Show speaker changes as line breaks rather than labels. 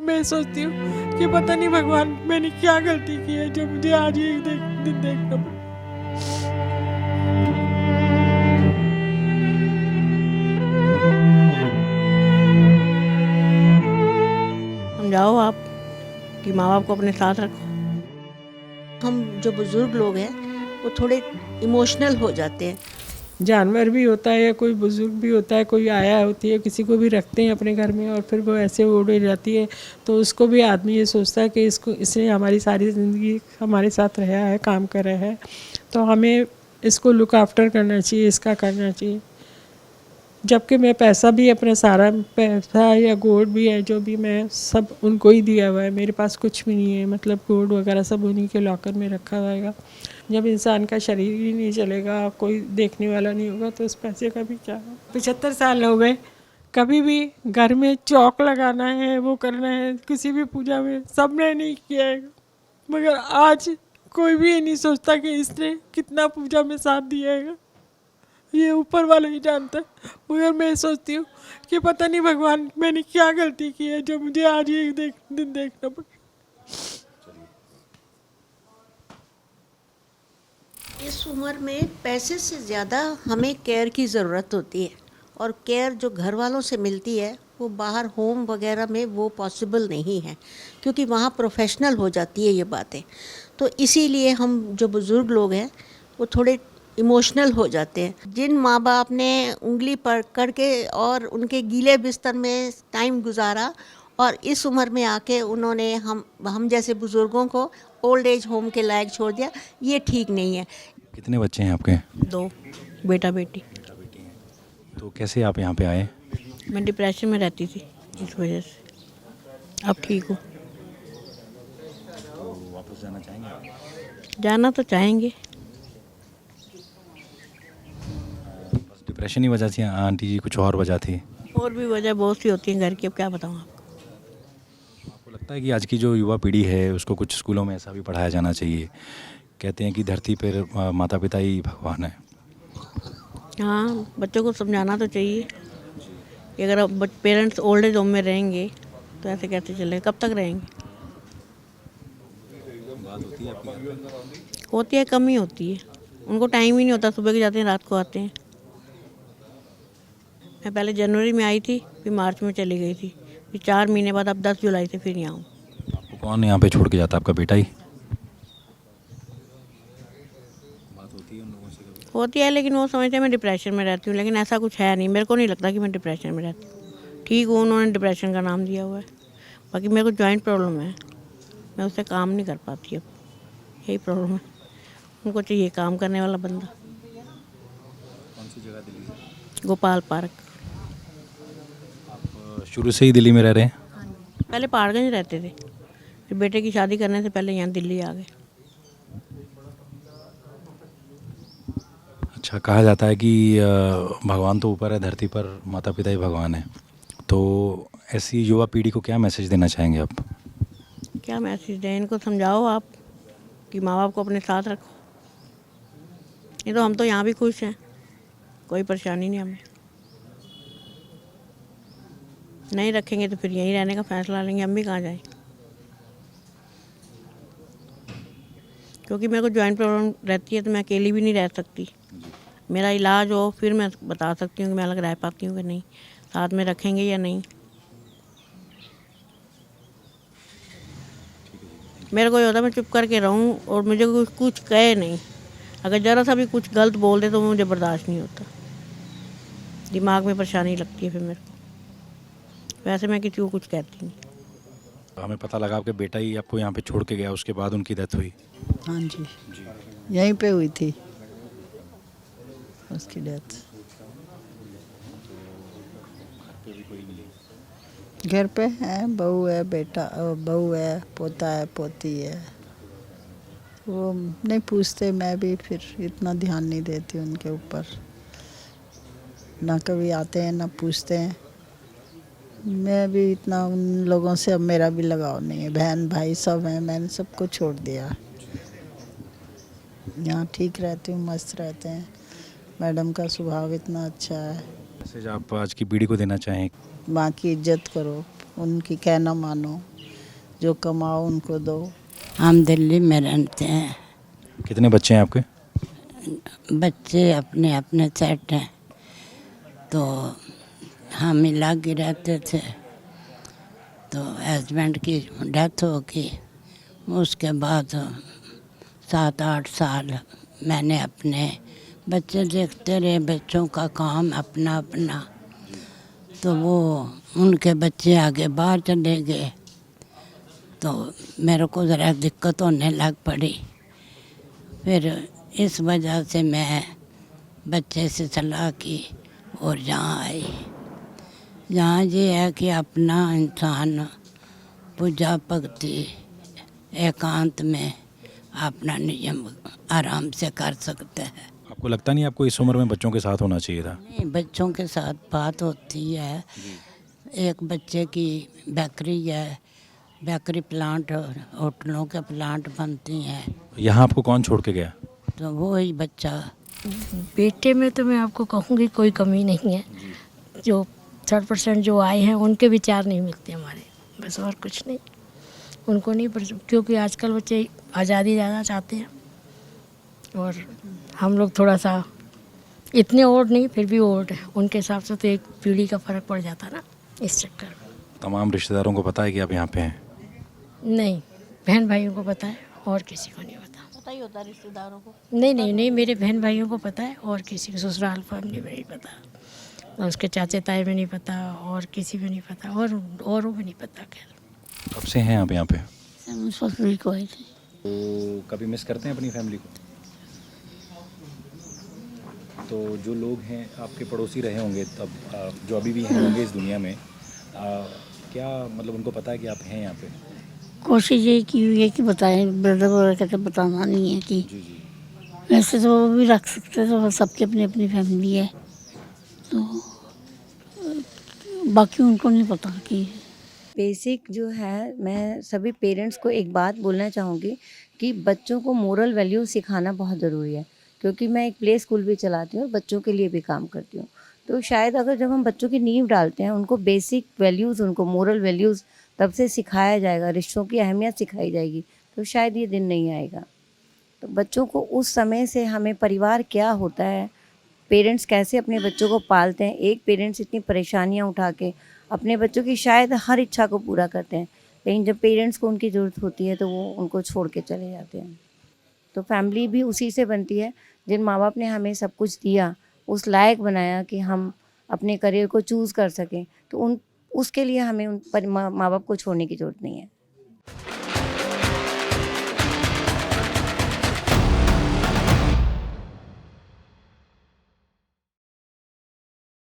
मैं सोचती हूँ कि पता नहीं भगवान मैंने क्या गलती की है जो मुझे आज ये दिन देखना पड़ा।
समझाओ आप कि माँ बाप को अपने साथ रखो। हम जो बुजुर्ग लोग हैं वो थोड़े इमोशनल हो जाते हैं।
जानवर भी होता है या कोई बुजुर्ग भी होता है, कोई आया होती है, किसी को भी रखते हैं अपने घर में और फिर वो ऐसे उड़ जाती है, तो उसको भी आदमी ये सोचता है कि इसने हमारी सारी ज़िंदगी हमारे साथ रहा है, काम कर रहा है, तो हमें इसको लुक आफ्टर करना चाहिए, इसका करना चाहिए। जबकि मैं पैसा भी अपना सारा पैसा या गोल्ड भी है जो भी मैं सब उनको ही दिया हुआ है, मेरे पास कुछ भी नहीं है, मतलब गोल्ड वगैरह सब उन्हीं के लॉकर में रखा रहेगा। जब इंसान का शरीर ही नहीं चलेगा, कोई देखने वाला नहीं होगा, तो उस पैसे का भी क्या है। 75 साल हो गए, कभी भी घर में चौक लगाना है, वो करना है, किसी भी पूजा में सबने नहीं किया है, मगर आज कोई भी ये नहीं सोचता कि इसने कितना पूजा में साथ दिया है, ये ऊपर वाला ही जानता है। मगर मैं सोचती हूँ कि पता नहीं भगवान मैंने क्या गलती की है जो मुझे आज ये दिन देखना पड़ा।
इस उम्र में पैसे से ज़्यादा हमें केयर की ज़रूरत होती है, और केयर जो घर वालों से मिलती है वो बाहर होम वगैरह में वो पॉसिबल नहीं है, क्योंकि वहाँ प्रोफेशनल हो जाती है ये बातें। तो इसीलिए हम जो बुज़ुर्ग लोग हैं वो थोड़े इमोशनल हो जाते हैं। जिन माँ बाप ने उंगली पर करके और उनके गीले बिस्तर में टाइम गुजारा और इस उम्र में आके उन्होंने हम जैसे बुज़ुर्गों को ओल्ड एज होम के लायक छोड़ दिया, ये ठीक नहीं है।
कितने बच्चे हैं आपके?
2 बेटा बेटी।
तो कैसे आप यहाँ पे आए?
मैं डिप्रेशन में रहती थी, इस वजह से अब ठीक हूँ।
तो वापस जाना चाहेंगे आप?
जाना तो चाहेंगे।
बस डिप्रेशन ही वजह थी आंटी जी, कुछ और वजह थी?
और भी वजह बहुत सी होती हैं घर की, अब क्या बताऊँ आपको।
आपको लगता है कि आज की जो युवा पीढ़ी है उसको कुछ स्कूलों में ऐसा भी पढ़ाया जाना चाहिए? कहते हैं कि धरती पर माता पिता ही भगवान है।
हाँ, बच्चों को समझाना तो चाहिए कि अगर अब पेरेंट्स ओल्ड एज होम में रहेंगे तो ऐसे कैसे चले, कब तक रहेंगे।
बात होती है आपकी घर पे?
होती है, कम ही होती है, उनको टाइम ही नहीं होता, सुबह के जाते हैं रात को आते हैं। मैं पहले जनवरी में आई थी, फिर मार्च में चली गई थी, फिर 4 महीने बाद अब 10 जुलाई से फिर यहाँ हूँ।
आपको कौन यहाँ पे छोड़ के जाता? आपका बेटा ही? बात होती है उन लोगों से कभी?
होती है, लेकिन वो समझते हैं मैं डिप्रेशन में रहती हूँ, लेकिन ऐसा कुछ है नहीं, मेरे को नहीं लगता कि मैं डिप्रेशन में रहती हूँ। ठीक हूँ, उन्होंने डिप्रेशन का नाम दिया हुआ है, बाकी मेरे को जॉइंट प्रॉब्लम है, मैं उससे काम नहीं कर पाती अब, यही प्रॉब्लम है। उनको चाहिए काम करने वाला बंदा।
कौन सी जगह दिल्ली से?
गोपाल पार्क।
आप शुरू से ही दिल्ली में रह रहे हैं?
पहले पहाड़गंज रहते थे, फिर बेटे की शादी करने से पहले यहाँ दिल्ली आ गए।
अच्छा, कहा जाता है कि भगवान तो ऊपर है, धरती पर माता पिता ही भगवान है। तो ऐसी युवा पीढ़ी को क्या मैसेज देना चाहेंगे आप?
क्या मैसेज दें, इनको समझाओ आप कि माँ बाप को अपने साथ रखो। ये तो हम तो यहाँ भी खुश हैं, कोई परेशानी नहीं हमें। नहीं रखेंगे तो फिर यहीं रहने का फैसला लेंगे, हम भी कहाँ जाएं। क्योंकि मेरे को जॉइंट प्रॉब्लम रहती है, तो मैं अकेली भी नहीं रह सकती। मेरा इलाज हो फिर मैं बता सकती हूँ कि मैं अलग रह पाती हूँ कि नहीं, साथ में रखेंगे या नहीं। मेरे को ये होता है मैं चुप करके रहूँ और मुझे कुछ कहे नहीं, अगर ज़रा सा भी कुछ गलत बोल दे तो मुझे बर्दाश्त नहीं होता, दिमाग में परेशानी लगती है फिर मेरे को। वैसे मैं किसी को कुछ कहती नहीं।
हमें पता लगा आपके बेटा ही आपको यहाँ पे छोड़ के गया, उसके बाद उनकी डेथ हुई।
हाँ जी, यहीं पे हुई थी उसकी डेथ। घर पे है, बहू है, बेटा बहू है, पोता है, पोती है। वो नहीं पूछते, मैं भी फिर इतना ध्यान नहीं देती उनके ऊपर, ना कभी आते हैं ना पूछते हैं। मैं भी इतना उन लोगों से अब मेरा भी लगाव नहीं है, बहन भाई सब हैं, मैंने सबको छोड़ दिया। यहाँ ठीक रहती हूँ, मस्त रहते हैं, मैडम का स्वभाव इतना अच्छा है।
मैसेज आप आज की पीढ़ी को देना चाहें?
माँ की इज्जत करो, उनकी कहना मानो। जो कमाओ उनको दो।
हम दिल्ली में रहते हैं।
कितने बच्चे हैं आपके?
बच्चे अपने अपने सेट हैं, तो हम ही लग रहते थे। तो हस्बैंड की डेथ हो गई, उसके बाद 7-8 साल मैंने अपने बच्चे देखते रहे, बच्चों का काम अपना अपना। तो वो उनके बच्चे आगे बाहर चले गए, तो मेरे को ज़रा दिक्कत होने लग पड़ी। फिर इस वजह से मैं बच्चे से सलाह की और यहाँ आई। यहाँ ये है कि अपना इंसान पूजा भक्ति एकांत में अपना नियम आराम से कर सकते हैं।
आपको लगता नहीं आपको इस उम्र में बच्चों के साथ होना चाहिए था?
नहीं, बच्चों के साथ बात होती है। एक बच्चे की बेकरी है, बेकरी प्लांट, होटलों के प्लांट बनती हैं,
यहाँ आपको कौन छोड़ के गया?
तो वो ही बच्चा।
बेटे में तो मैं आपको कहूँगी कोई कमी नहीं है। जो 3% जो आए हैं उनके विचार नहीं मिलते हमारे, बस और कुछ नहीं। उनको नहीं क्योंकि आजकल बच्चे आज़ादी ज़्यादा चाहते हैं, और हम लोग थोड़ा सा इतने ओल्ड नहीं फिर भी ओल्ड है, उनके हिसाब से तो एक पीढ़ी का फ़र्क पड़ जाता ना, इस चक्कर में।
तमाम रिश्तेदारों को पता है कि आप यहाँ पे हैं?
नहीं, बहन भाइयों को पता है और किसी को नहीं पता।
पता ही होता है रिश्तेदारों को।
नहीं, मेरे बहन भाइयों को पता है और किसी को ससुराल फैमिली में नहीं पता, और उसके चाचे ताए में नहीं पता, और किसी में नहीं पता, और भी नहीं पता। खैर,
कब से हैं आप यहाँ पे?
ससुरी को आई थी।
तो कभी मिस करते हैं अपनी फैमिली को? तो जो लोग हैं आपके पड़ोसी रहे होंगे तब, जो अभी भी हैं होंगे इस दुनिया में, क्या मतलब उनको पता है कि आप हैं यहाँ पे?
कोशिश ये की हुई है कि बताएं, ब्रदर वगैरह कहते बताना नहीं है कि
जी जी।
वैसे तो वो भी रख सकते हैं, तो सबकी अपनी अपनी फैमिली है, तो बाकी उनको नहीं पता कि।
बेसिक जो है, मैं सभी पेरेंट्स को एक बात बोलना चाहूँगी कि बच्चों को मोरल वैल्यू सिखाना बहुत ज़रूरी है, क्योंकि मैं एक प्ले स्कूल भी चलाती हूँ और बच्चों के लिए भी काम करती हूँ। तो शायद अगर जब हम बच्चों की नींव डालते हैं, उनको बेसिक वैल्यूज़, उनको मोरल वैल्यूज़ तब से सिखाया जाएगा, रिश्तों की अहमियत सिखाई जाएगी, तो शायद ये दिन नहीं आएगा। तो बच्चों को उस समय से हमें परिवार क्या होता है, पेरेंट्स कैसे अपने बच्चों को पालते हैं, एक पेरेंट्स इतनी परेशानियां उठा के अपने बच्चों की शायद हर इच्छा को पूरा करते हैं, लेकिन जब पेरेंट्स को उनकी ज़रूरत होती है तो वो उनको छोड़ के चले जाते हैं। तो फैमिली भी उसी से बनती है, जिन माँ बाप ने हमें सब कुछ दिया, उस लायक बनाया कि हम अपने करियर को चूज़ कर सकें, तो उसके लिए हमें उन माँ बाप को छोड़ने की ज़रूरत नहीं है।